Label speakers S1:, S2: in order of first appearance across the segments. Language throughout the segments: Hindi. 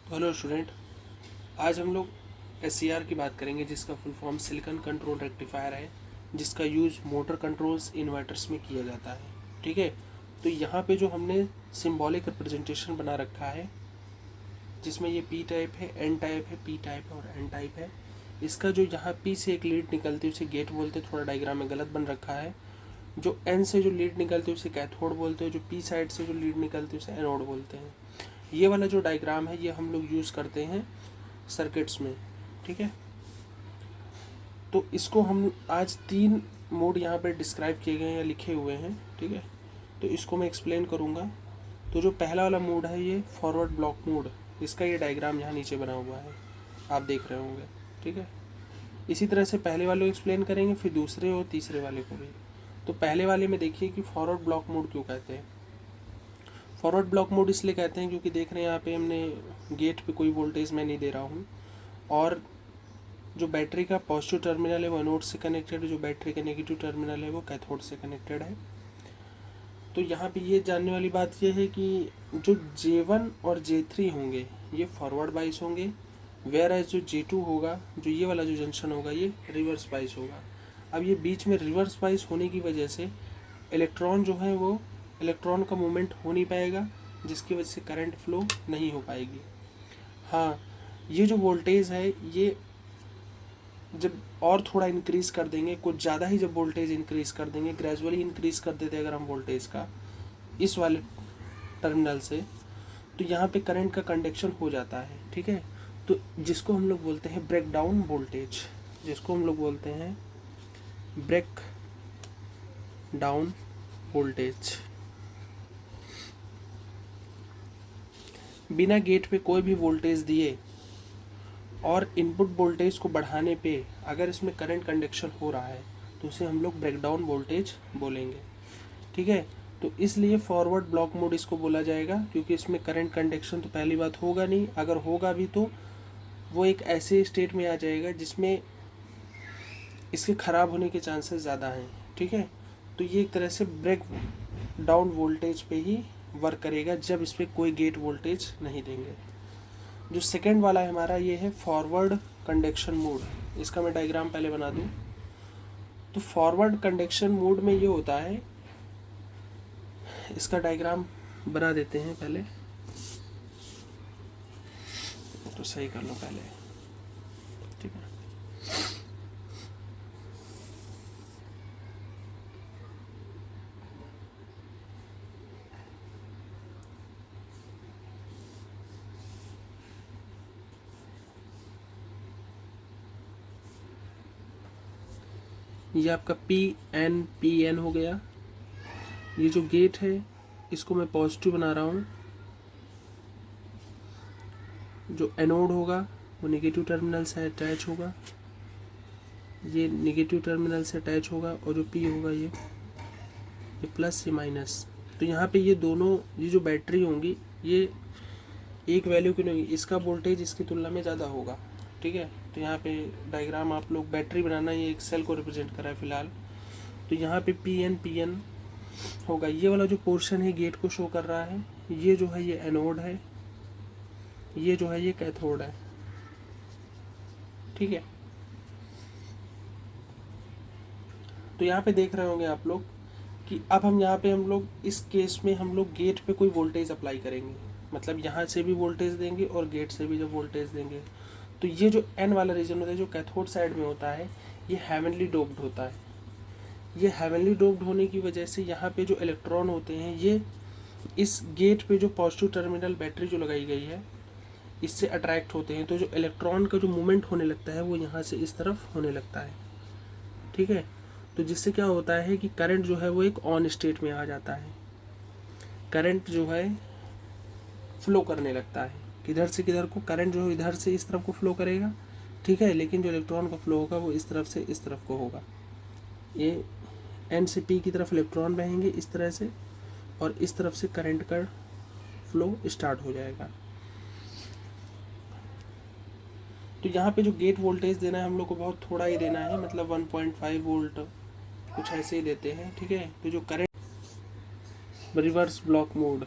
S1: तो हेलो स्टूडेंट, आज हम लोग SCR की बात करेंगे जिसका full form silicon control rectifier है, जिसका यूज़ मोटर कंट्रोल्स इन्वर्टर्स में किया जाता है। ठीक है, तो यहाँ पे जो हमने सिंबॉलिक रिप्रेजेंटेशन बना रखा है जिसमें ये P टाइप है, N टाइप है, P टाइप है और N टाइप है। इसका जो यहाँ P से एक लीड निकलती है उसे गेट बोलते हैं, थोड़ा डायग्राम में गलत बन रखा है। जो N से जो लीड निकलती है उसे कैथोड बोलते हैं, जो P साइड से जो लीड निकलती है उसे एनोड बोलते हैं। ये वाला जो डायग्राम है ये हम लोग यूज़ करते हैं सर्किट्स में। ठीक है, तो इसको हम आज 3 मोड यहाँ पर डिस्क्राइब किए गए हैं या लिखे हुए हैं। ठीक है, तो इसको मैं एक्सप्लेन करूँगा। तो जो पहला वाला मोड है ये फॉरवर्ड ब्लॉक मोड, इसका ये डायग्राम यहाँ नीचे बना हुआ है, आप देख रहे होंगे। ठीक है, इसी तरह से पहले वाले को एक्सप्लेन करेंगे, फिर दूसरे और तीसरे वाले को भी। तो पहले वाले में देखिए कि फॉरवर्ड ब्लॉक मोड क्यों कहते हैं। फॉरवर्ड ब्लॉक मोड इसलिए कहते हैं क्योंकि देख रहे हैं यहाँ पे हमने गेट पे कोई वोल्टेज मैं नहीं दे रहा हूँ, और जो बैटरी का पॉजिटिव टर्मिनल है वो एनोड से कनेक्टेड है, जो बैटरी का नेगेटिव टर्मिनल है वो कैथोड से कनेक्टेड है। तो यहाँ पे ये जानने वाली बात ये है कि जो J1 और J3 होंगे ये फॉरवर्ड बाइस होंगे, वेयर एज जो J2 होगा, जो ये वाला जो जंक्शन होगा ये रिवर्स बाइस होगा। अब ये बीच में रिवर्स बाइस होने की वजह से इलेक्ट्रॉन जो है वो इलेक्ट्रॉन का मूवमेंट हो नहीं पाएगा, जिसकी वजह से करंट फ्लो नहीं हो पाएगी। हाँ, ये जो वोल्टेज है ये जब और थोड़ा इंक्रीज़ कर देंगे, कुछ ज़्यादा ही जब वोल्टेज इंक्रीज़ कर देंगे, ग्रेजुअली इंक्रीज़ कर देते अगर हम वोल्टेज का इस वाले टर्मिनल से, तो यहाँ पे करंट का कंडक्शन हो जाता है। ठीक है, तो जिसको हम लोग बोलते हैं ब्रेक डाउन वोल्टेज, जिसको हम लोग बोलते हैं ब्रेक डाउन वोल्टेज। बिना गेट पे कोई भी वोल्टेज दिए और इनपुट वोल्टेज को बढ़ाने पे अगर इसमें करंट कंडक्शन हो रहा है तो उसे हम लोग ब्रेकडाउन वोल्टेज बोलेंगे। ठीक है, तो इसलिए फॉरवर्ड ब्लॉक मोड इसको बोला जाएगा क्योंकि इसमें करंट कंडक्शन तो पहली बात होगा नहीं, अगर होगा भी तो वो एक ऐसे स्टेट में आ जाएगा जिसमें इसके ख़राब होने के चांसेस ज़्यादा हैं। ठीक है, तो ये एक तरह से ब्रेक डाउन वोल्टेज पे ही वर्क करेगा जब इस पर कोई गेट वोल्टेज नहीं देंगे। जो सेकेंड वाला है हमारा ये है फॉरवर्ड कंडक्शन मोड। इसका मैं डायग्राम पहले बना दूं। तो फॉरवर्ड कंडक्शन मोड में ये होता है, इसका डायग्राम बना देते हैं पहले, तो सही कर लो पहले। ठीक है, ये आपका PN हो गया। ये जो गेट है इसको मैं पॉजिटिव बना रहा हूँ, जो एनोड होगा वो नेगेटिव टर्मिनल से अटैच होगा, ये नेगेटिव टर्मिनल से अटैच होगा, और जो P होगा ये प्लस ये माइनस। तो यहाँ पे ये दोनों, ये जो बैटरी होंगी ये एक वैल्यू की नहीं, इसका वोल्टेज इसकी तुलना में ज़्यादा होगा। ठीक है, तो यहाँ पे डायग्राम आप लोग बैटरी बनाना, ये एक सेल को रिप्रेजेंट करा है फिलहाल। तो यहाँ पे PN होगा, ये वाला जो पोर्शन है गेट को शो कर रहा है, ये जो है ये एनोड है, ये जो है ये कैथोड है। ठीक है, तो यहाँ पे देख रहे होंगे आप लोग कि अब हम यहाँ पे हम लोग इस केस में हम लोग गेट पे कोई वोल्टेज अप्लाई करेंगे, मतलब यहाँ से भी वोल्टेज देंगे और गेट से भी जब वोल्टेज देंगे तो ये जो N वाला रीजन होता है जो कैथोड साइड में होता है ये हेवनली डोप्ड होता है। ये हेवनली डोप्ड होने की वजह से यहाँ पे जो इलेक्ट्रॉन होते हैं ये इस गेट पे जो पॉजिटिव टर्मिनल बैटरी जो लगाई गई है इससे अट्रैक्ट होते हैं, तो जो इलेक्ट्रॉन का जो मूवमेंट होने लगता है वो यहाँ से इस तरफ होने लगता है। ठीक है, तो जिससे क्या होता है कि करंट जो है वो एक ऑन स्टेट में आ जाता है, करंट जो है फ्लो करने लगता है, किधर से किधर को, करंट जो है इधर से इस तरफ को फ्लो करेगा। ठीक है, लेकिन जो इलेक्ट्रॉन का फ्लो होगा वो इस तरफ से इस तरफ को होगा। ये N से P की तरफ इलेक्ट्रॉन बहेंगे इस तरह से, और इस तरफ से करंट का फ्लो स्टार्ट हो जाएगा। तो यहाँ पे जो गेट वोल्टेज देना है हम लोग को बहुत थोड़ा ही देना है, मतलब 1.5 वोल्ट कुछ ऐसे ही देते हैं। ठीक है, तो जो current reverse block mode,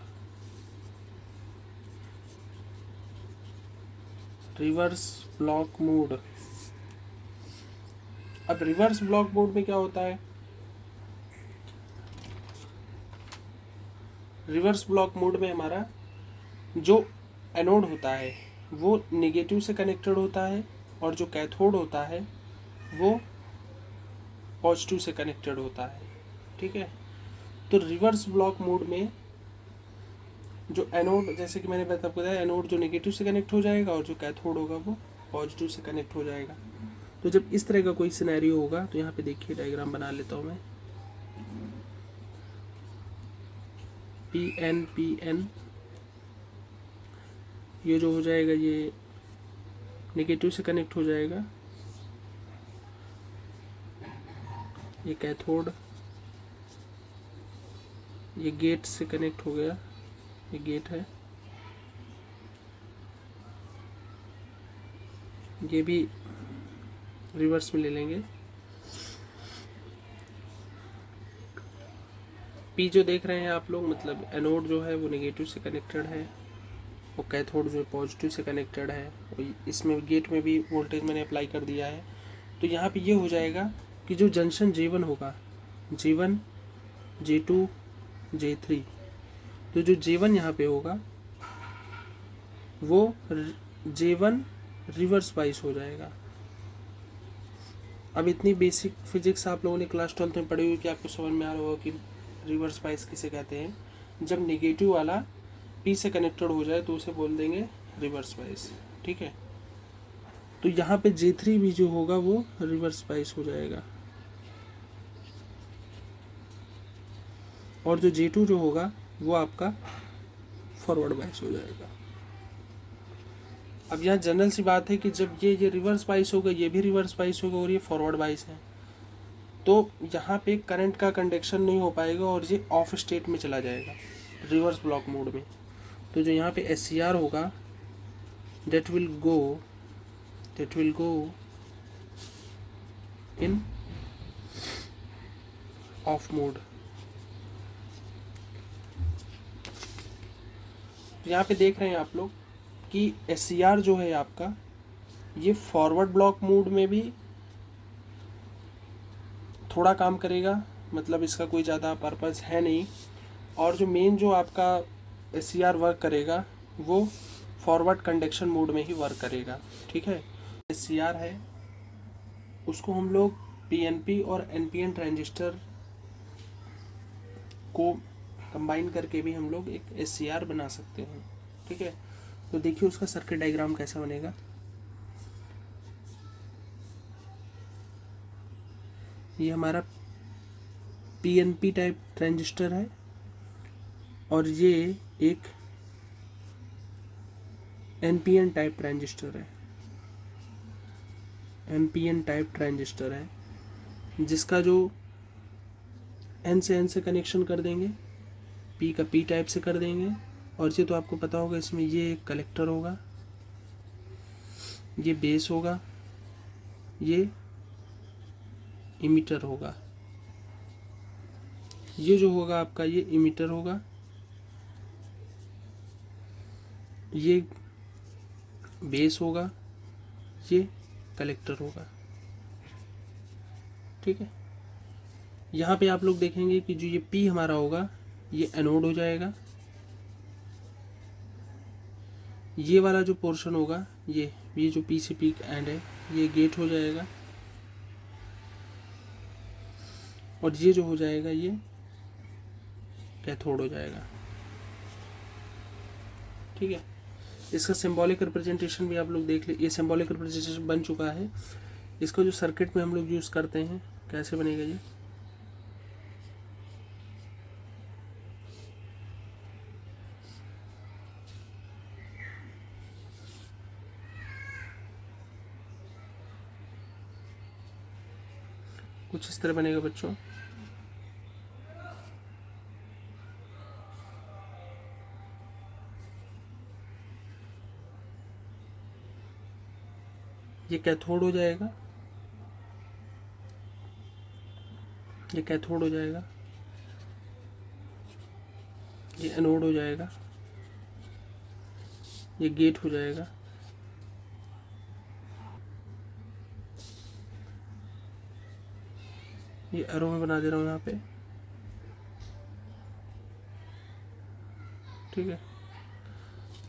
S1: reverse block mode. अब रिवर्स ब्लॉक मोड में क्या होता है, रिवर्स ब्लॉक मोड में हमारा जो एनोड होता है वो नेगेटिव से कनेक्टेड होता है और जो कैथोड होता है वो पॉजिटिव से कनेक्टेड होता है। ठीक है, तो रिवर्स ब्लॉक मोड में जो एनोड, जैसे कि मैंने आपको बताया, एनोड जो नेगेटिव से कनेक्ट हो जाएगा और जो कैथोड होगा वो पॉजिटिव से कनेक्ट हो जाएगा। तो जब इस तरह का कोई सिनेरियो होगा तो यहाँ पे देखिए डायग्राम बना लेता हूँ मैं। PN ये जो हो जाएगा ये नेगेटिव से कनेक्ट हो जाएगा, ये कैथोड, ये गेट से कनेक्ट हो गया, ये गेट है, ये भी रिवर्स में ले लेंगे। पी जो देख रहे हैं आप लोग, मतलब एनोड जो है वो नेगेटिव से कनेक्टेड है और कैथोड जो पॉजिटिव से कनेक्टेड है, और इसमें गेट में भी वोल्टेज मैंने अप्लाई कर दिया है। तो यहाँ पे ये हो जाएगा कि जो जंक्शन J1 होगा, J1 J2 J3, तो जो J1 यहाँ पे होगा वो J1 रिवर्स बाइस हो जाएगा। अब इतनी बेसिक फिजिक्स आप लोगों ने क्लास 12 में पढ़ी हुई कि आपको समझ में आ रहा होगा कि रिवर्स बाइस किसे कहते हैं। जब नेगेटिव वाला पी से कनेक्टेड हो जाए तो उसे बोल देंगे रिवर्स बाइस। ठीक है, तो यहाँ पे J3 भी जो होगा वो रिवर्स बाइस हो जाएगा और जो J2 जो होगा वो आपका फॉरवर्ड बाइस हो जाएगा। अब यहाँ जनरल सी बात है कि जब ये रिवर्स बाइस होगा, ये भी रिवर्स बाइस होगा और ये फॉरवर्ड बाइस है, तो यहाँ पे करंट का कंडक्शन नहीं हो पाएगा और ये ऑफ स्टेट में चला जाएगा रिवर्स ब्लॉक मोड में। तो जो यहाँ पे SCR होगा that will go in of mode. यहाँ पे देख रहे हैं आप लोग कि SCR जो है आपका ये फॉरवर्ड ब्लॉक मोड में भी थोड़ा काम करेगा, मतलब इसका कोई ज़्यादा पर्पज़ है नहीं, और जो मेन जो आपका SCR वर्क करेगा वो फॉरवर्ड कंडक्शन मोड में ही वर्क करेगा। ठीक है, SCR है उसको हम लोग PNP और NPN ट्रांजिस्टर को कंबाइन करके भी हम लोग एक SCR बना सकते हैं। ठीक है, तो देखिए उसका सर्किट डायग्राम कैसा बनेगा। ये हमारा PNP टाइप ट्रांजिस्टर है और ये एक NPN टाइप ट्रांजिस्टर है। NPN टाइप ट्रांजिस्टर है जिसका जो N से N से कनेक्शन कर देंगे, P का P टाइप से कर देंगे, और ये तो आपको पता होगा इसमें ये एक कलेक्टर होगा, ये बेस होगा, ये इमीटर होगा, ये जो होगा आपका ये इमीटर होगा, ये बेस होगा, ये कलेक्टर होगा। ठीक है, यहाँ पे आप लोग देखेंगे कि जो ये P हमारा होगा ये एनोड हो जाएगा, ये वाला जो पोर्शन होगा ये जो P से P एंड है ये गेट हो जाएगा, और ये जो हो जाएगा ये कैथोड हो जाएगा। ठीक है, इसका सिंबॉलिक रिप्रेजेंटेशन भी आप लोग देख ले, ये सिंबॉलिक रिप्रेजेंटेशन बन चुका है। इसको जो सर्किट में हम लोग यूज़ करते हैं कैसे बनेगा ये, कुछ इस तरह बनेगा बच्चों। ये कैथोड हो जाएगा, ये कैथोड हो जाएगा, ये एनोड हो जाएगा, ये गेट हो जाएगा, ये एरो में बना दे रहा हूँ यहाँ पे, ठीक है।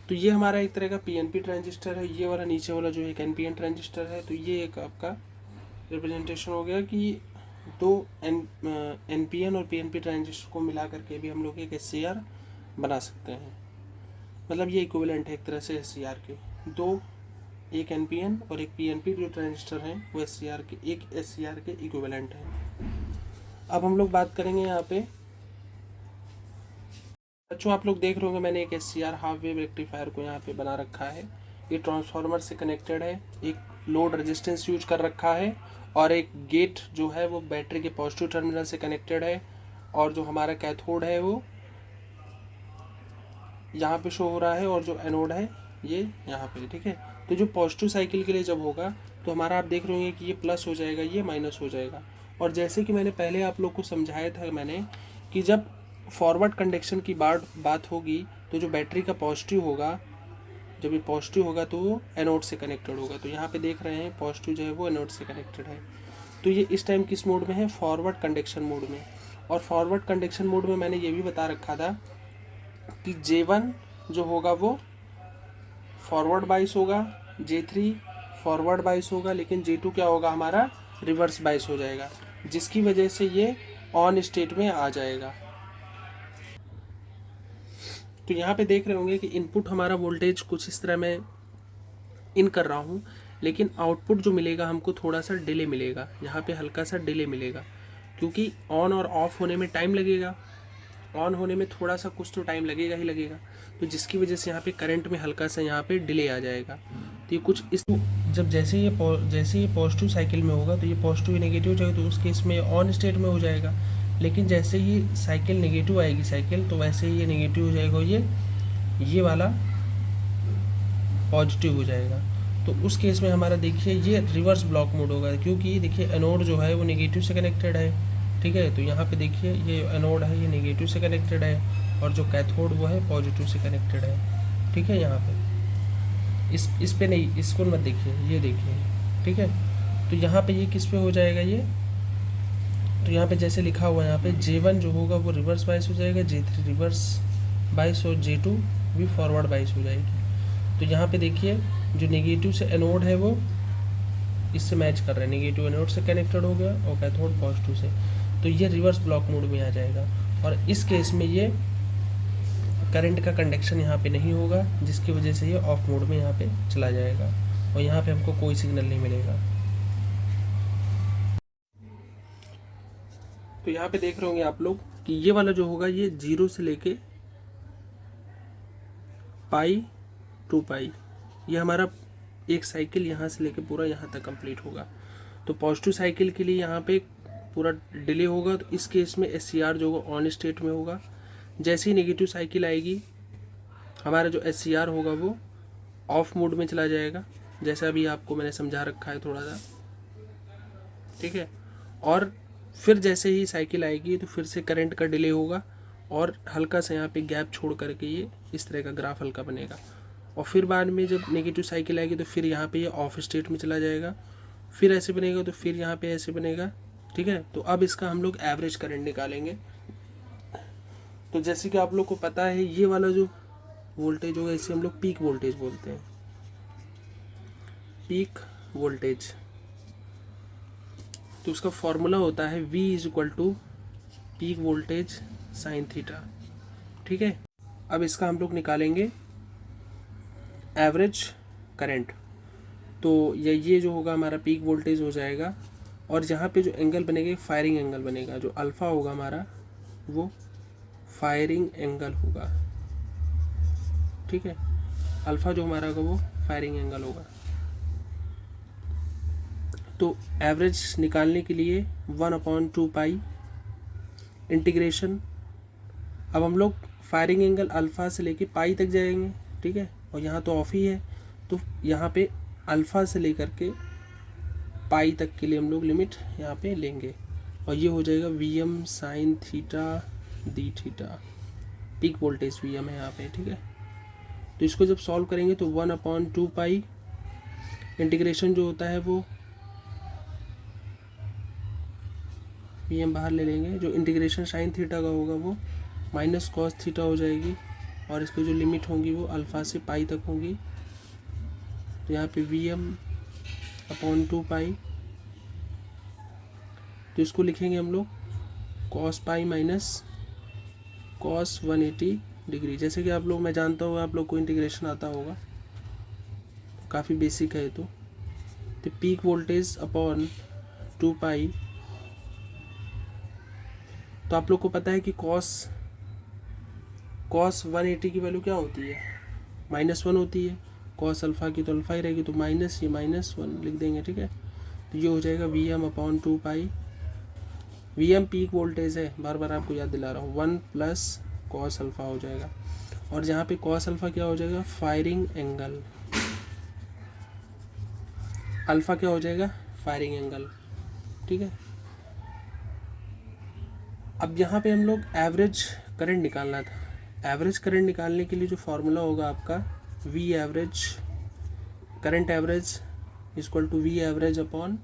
S1: तो ये हमारा एक तरह का पीएनपी ट्रांजिस्टर है, ये वाला नीचे वाला जो एक एनपीएन ट्रांजिस्टर है। तो ये एक आपका रिप्रेजेंटेशन हो गया कि दो एनपीएन और पीएनपी ट्रांजिस्टर को मिला करके भी हम लोग एक एससीआर बना सकते हैं। मतलब ये इक्विवेलेंट है एक तरह से एससीआर के, दो, एक एनपीएन और एक पीएनपी जो ट्रांजिस्टर हैं वो एससीआर के, एक एससीआर के इक्विवेलेंट हैं। अब हम लोग बात करेंगे यहाँ पे बच्चों, आप लोग देख रहे होंगे मैंने एक एससीआर हाफ वेव रेक्टिफायर को यहाँ पे बना रखा है। ये ट्रांसफार्मर से कनेक्टेड है, एक लोड रेजिस्टेंस यूज कर रखा है और एक गेट जो है वो बैटरी के पॉजिटिव टर्मिनल से कनेक्टेड है, और जो हमारा कैथोड है वो यहाँ पे शो हो रहा है और जो एनोड है ये यहाँ पे, ठीक है। तो जो पॉजिटिव साइकिल के लिए जब होगा तो हमारा आप देख रहे होंगे कि ये प्लस हो जाएगा, ये माइनस हो जाएगा। और जैसे कि मैंने पहले आप लोग को समझाया था मैंने कि जब फॉरवर्ड कंडक्शन की बात होगी तो जो बैटरी का पॉजिटिव होगा, जब ये पॉजिटिव होगा तो वो एनोड से कनेक्टेड होगा। तो यहाँ पे देख रहे हैं पॉजिटिव जो है वो एनोड से कनेक्टेड है। तो ये इस टाइम किस मोड में है, फॉरवर्ड कंडक्शन मोड में। और फॉरवर्ड कंडक्शन मोड में मैंने ये भी बता रखा था कि J1 जो होगा वो फॉरवर्ड बाइस होगा, J3 फॉरवर्ड बाइस होगा, लेकिन J2 क्या होगा हमारा रिवर्स बाइस हो जाएगा, जिसकी वजह से ये ऑन स्टेट में आ जाएगा। तो यहाँ पे देख रहे होंगे कि इनपुट हमारा वोल्टेज कुछ इस तरह मैं इन कर रहा हूँ, लेकिन आउटपुट जो मिलेगा हमको थोड़ा सा डिले मिलेगा, यहाँ पे हल्का सा डिले मिलेगा, क्योंकि ऑन और ऑफ होने में टाइम लगेगा, ऑन होने में थोड़ा सा कुछ तो टाइम लगेगा ही लगेगा। तो जिसकी वजह से यहाँ पे करंट में हल्का सा यहाँ पे डिले आ जाएगा। तो ये कुछ इस, जब जैसे ये पॉजिटिव साइकिल में होगा तो ये पॉजिटिव नेगेटिव जाएगा, तो उस केस में ऑन स्टेट में हो जाएगा। लेकिन जैसे ही साइकिल नेगेटिव आएगी साइकिल, तो वैसे ही ये नेगेटिव हो जाएगा, ये वाला पॉजिटिव हो जाएगा। तो उस केस में हमारा देखिए ये रिवर्स ब्लॉक मोड होगा, क्योंकि देखिए एनोड जो है वो नेगेटिव से कनेक्टेड है, ठीक है। तो यहाँ पे देखिए ये एनोड है, ये नेगेटिव से कनेक्टेड है, और जो कैथोड वो है पॉजिटिव से कनेक्टेड है, ठीक है। यहाँ पे इस पे नहीं, इसको मत देखिए, ये देखिए, ठीक है। तो यहाँ पे ये किस पे हो जाएगा ये, तो यहाँ पे जैसे लिखा हुआ है यहाँ पे J1 जो होगा वो रिवर्स बाइस हो जाएगा, J3 रिवर्स बाइस और J2 भी फॉरवर्ड बाइस हो जाएगी। तो यहाँ पे देखिए जो नेगेटिव से एनोड है वो इससे मैच कर रहा है, नेगेटिव एनोड से कनेक्टेड हो गया और कैथोड पॉजिटिव से, तो ये रिवर्स ब्लॉक मोड में आ जाएगा। और इस केस में ये करंट का कंडक्शन यहाँ पे नहीं होगा, जिसकी वजह से ये ऑफ मोड में यहाँ पे चला जाएगा और यहाँ पे हमको कोई सिग्नल नहीं मिलेगा। तो यहाँ पे देख रहे होंगे आप लोग कि ये वाला जो होगा ये 0 से लेके पाई टू पाई, ये हमारा एक साइकिल यहाँ से लेके पूरा यहाँ तक कंप्लीट होगा। तो पॉजिटिव साइकिल के लिए यहाँ पे पूरा डिले होगा, तो इस केस में SCR जो होगा ऑन स्टेट में होगा। जैसे ही नेगेटिव साइकिल आएगी हमारा जो SCR होगा वो ऑफ मोड में चला जाएगा, जैसा अभी आपको मैंने समझा रखा है थोड़ा सा, ठीक है। और फिर जैसे ही साइकिल आएगी तो फिर से करंट का डिले होगा और हल्का सा यहाँ पे गैप छोड़ करके ये इस तरह का ग्राफ हल्का बनेगा। और फिर बाद में जब नेगेटिव साइकिल आएगी तो फिर यहाँ पे ये ऑफ स्टेट में चला जाएगा, फिर ऐसे बनेगा, तो फिर यहाँ पे ऐसे बनेगा, ठीक है। तो अब इसका हम लोग एवरेज करंट निकालेंगे। तो जैसे कि आप लोग को पता है ये वाला जो वोल्टेज होगा इसे हम लोग पीक वोल्टेज बोलते हैं, पीक वोल्टेज। तो उसका फॉर्मूला होता है V = peak voltage sine theta, ठीक है। अब इसका हम लोग निकालेंगे एवरेज करंट। तो ये जो होगा हमारा पीक वोल्टेज हो जाएगा, और जहाँ पे जो एंगल बनेगा फायरिंग एंगल बनेगा, जो अल्फ़ा होगा हमारा वो फायरिंग एंगल होगा, ठीक है। अल्फ़ा जो हमारा होगा वो फायरिंग एंगल होगा। तो एवरेज निकालने के लिए 1/2 पाई इंटीग्रेशन। अब हम लोग फायरिंग एंगल अल्फ़ा से लेके पाई तक जाएंगे, ठीक है। और यहाँ तो ऑफ ही है, तो यहाँ पे अल्फ़ा से लेकर के पाई तक के लिए हम लोग लिमिट यहाँ पे लेंगे, और ये हो जाएगा Vm sine theta D theta, peak voltage Vm है यहाँ पे, ठीक है। तो इसको जब सॉल्व करेंगे तो 1/2 पाई इंटीग्रेशन जो होता है वो वी एम बाहर ले लेंगे, जो इंटीग्रेशन साइन थीटा का होगा वो माइनस कॉस थीटा हो जाएगी, और इसकी जो लिमिट होंगी वो अल्फ़ा से पाई तक होंगी। तो यहाँ पे वी एम अपॉन 2 पाई, तो इसको लिखेंगे हम लोग cos pi minus cos 180 degree. जैसे कि आप लोग, मैं जानता हूँ आप लोग को इंटीग्रेशन आता होगा, काफ़ी बेसिक है तो पीक वोल्टेज अपॉन 2 पाई, तो आप लोग को पता है कि कॉस 180 की वैल्यू क्या होती है, -1 होती है। कॉस अल्फ़ा की तो अल्फ़ा ही रहेगी, तो माइनस ये -1 लिख देंगे, ठीक है। तो ये हो जाएगा V M upon 2 pi. We M peak voltage है, बार बार आपको याद दिला रहा हूँ, 1 प्लस कॉस अल्फ़ा हो जाएगा, और जहाँ पे कॉस अल्फ़ा क्या हो जाएगा, फायरिंग एंगल। अल्फ़ा क्या हो जाएगा, फायरिंग एंगल, ठीक है। अब यहाँ पे हम लोग एवरेज करंट निकालना था। एवरेज करंट निकालने के लिए जो फार्मूला होगा आपका, V average, current average equal to V average upon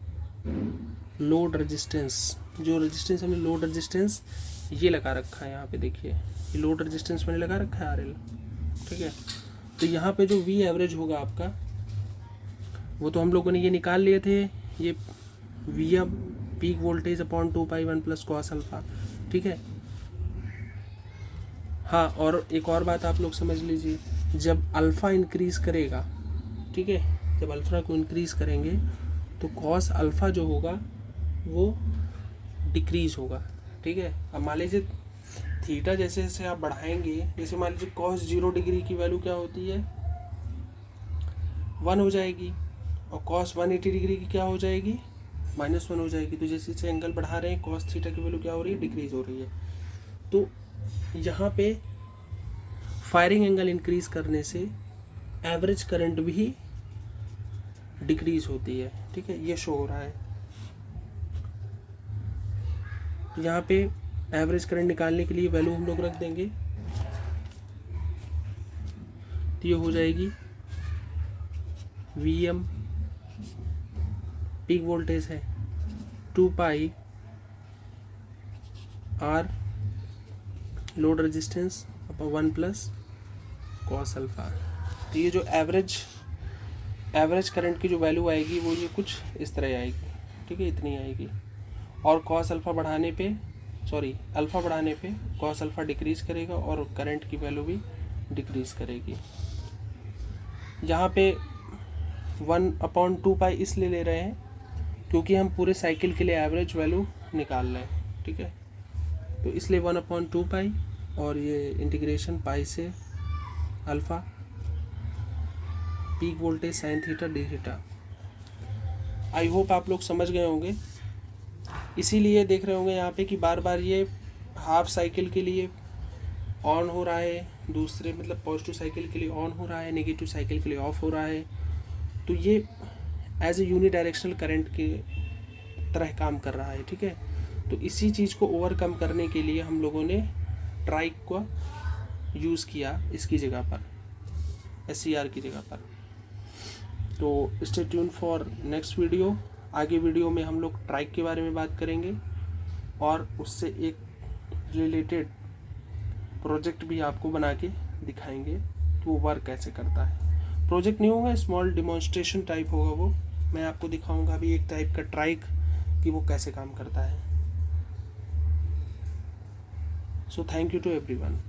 S1: load resistance. जो रेजिस्टेंस हमने लोड रेजिस्टेंस ये लगा रखा है, यहाँ पे देखिए ये लोड रेजिस्टेंस मैंने लगा रखा है RL, ठीक है। तो यहाँ पे जो वी एवरेज होगा आपका, वो तो हम लोगों ने ये निकाल लिए थे, ये V M peak voltage upon 2 pi 1 plus cos alpha, ठीक है। हाँ, और एक और बात आप लोग समझ लीजिए, जब अल्फ़ा इंक्रीज़ करेगा, ठीक है, जब अल्फ़ा को इंक्रीज़ करेंगे तो कॉस अल्फ़ा जो होगा वो डिक्रीज़ होगा, ठीक है। अब मान लीजिए थीटा जैसे जैसे आप बढ़ाएंगे, जैसे मान लीजिए कॉस 0 डिग्री की वैल्यू क्या होती है, 1 हो जाएगी, और कॉस 180 डिग्री की क्या हो जाएगी, -1 हो जाएगी। तो जैसे जैसे एंगल बढ़ा रहे हैं, कॉस थीटा की वैल्यू क्या हो रही है, डिक्रीज़ हो रही है। तो यहाँ पे फायरिंग एंगल इंक्रीज़ करने से एवरेज करंट भी डिक्रीज़ होती है, ठीक है, ये शो हो रहा है। तो यहाँ पे एवरेज करंट निकालने के लिए वैल्यू हम लोग रख देंगे, तो ये हो जाएगी वी एम पीक वोल्टेज है 2 pi R load resistance upon 1 plus cos alpha. तो ये जो एवरेज करंट की जो वैल्यू आएगी वो ये कुछ इस तरह आएगी, ठीक है, इतनी आएगी। और कॉस अल्फ़ा बढ़ाने पे, अल्फ़ा बढ़ाने पे कॉस अल्फ़ा डिक्रीज़ करेगा और करंट की वैल्यू भी डिक्रीज़ करेगी। यहाँ पे 1/2 पाई इसलिए ले रहे हैं क्योंकि हम पूरे साइकिल के लिए एवरेज वैल्यू निकाल रहे हैं, ठीक है। तो इसलिए 1/2 पाई, और ये इंटीग्रेशन पाई से alpha peak voltage sine theta D theta. I hope आप लोग समझ गए होंगे। इसीलिए देख रहे होंगे यहाँ पे कि बार बार ये हाफ साइकिल के लिए ऑन हो रहा है, दूसरे मतलब पॉजिटिव साइकिल के लिए ऑन हो रहा है, नेगेटिव साइकिल के लिए ऑफ हो रहा है। तो ये एज ए यूनिडायरेक्शनल करंट के तरह काम कर रहा है, ठीक है। तो इसी चीज़ को ओवरकम करने के लिए हम लोगों ने ट्राइक का यूज़ किया इसकी जगह पर, SCR की जगह पर। तो stay tune for next video. आगे वीडियो में हम लोग ट्राइक के बारे में बात करेंगे और उससे एक रिलेटेड प्रोजेक्ट भी आपको बना के दिखाएंगे कि वो वर्क कैसे करता है। प्रोजेक्ट नहीं होगा, स्मॉल डिमॉन्स्ट्रेशन टाइप होगा वो। मैं आपको दिखाऊंगा अभी एक टाइप का ट्राइक कि वो कैसे काम करता है। So thank you to everyone.